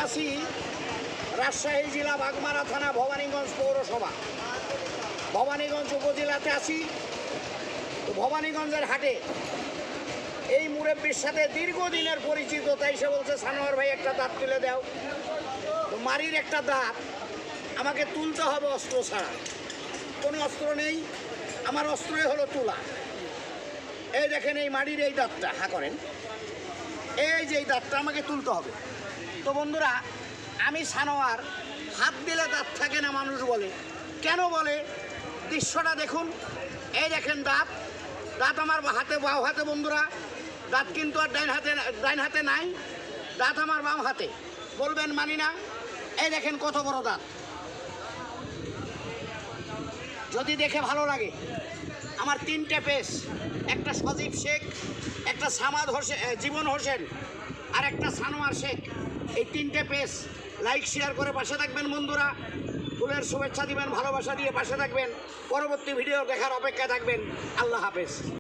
আছি রাজশাহী জেলা বাগমারা থানা ভবানীগঞ্জ পৌরসভা, ভবানীগঞ্জ উপজেলাতে আছি। তো ভবানীগঞ্জের হাটে এই মুরব্বীর সাথে দীর্ঘদিনের পরিচিত, তাই সে বলছে সানোয়ার ভাই একটা দাঁত তুলে দাও। তো মারির একটা দাঁত আমাকে তুলতে হবে অস্ত্র ছাড়া, কোনো অস্ত্র নেই, আমার অস্ত্রই হলো তুলা। এই দেখেন এই মাড়ির এই দাঁতটা, হা করেন, এই যে এই দাঁতটা আমাকে তুলতে হবে। তো বন্ধুরা, আমি সানোয়ার, হাত দিলে দাঁত থাকে না মানুষ বলে, কেন বলে দৃশ্যটা দেখুন। এই দেখেন দাঁত, দাঁত আমার হাতে, বাম হাতে বন্ধুরা, দাঁত কিন্তু আর ডাইন হাতে নাই, দাঁত আমার বাম হাতে। বলবেন মানি না, এই দেখেন কত বড় দাঁত। যদি দেখে ভালো লাগে, আমার 3টে পেজ, একটা সজীব শেখ, একটা সামাদ হোসেন, জীবন হোসেন, আর একটা সানোয়ার শেখ, এই 3টে পেজ লাইক শেয়ার করে পাশে থাকবেন বন্ধুরা। ফুলের শুভেচ্ছা দিবেন, ভালোবাসা দিয়ে পাশে থাকবেন। পরবর্তী ভিডিও দেখার অপেক্ষায় থাকবেন। আল্লাহ হাফেজ।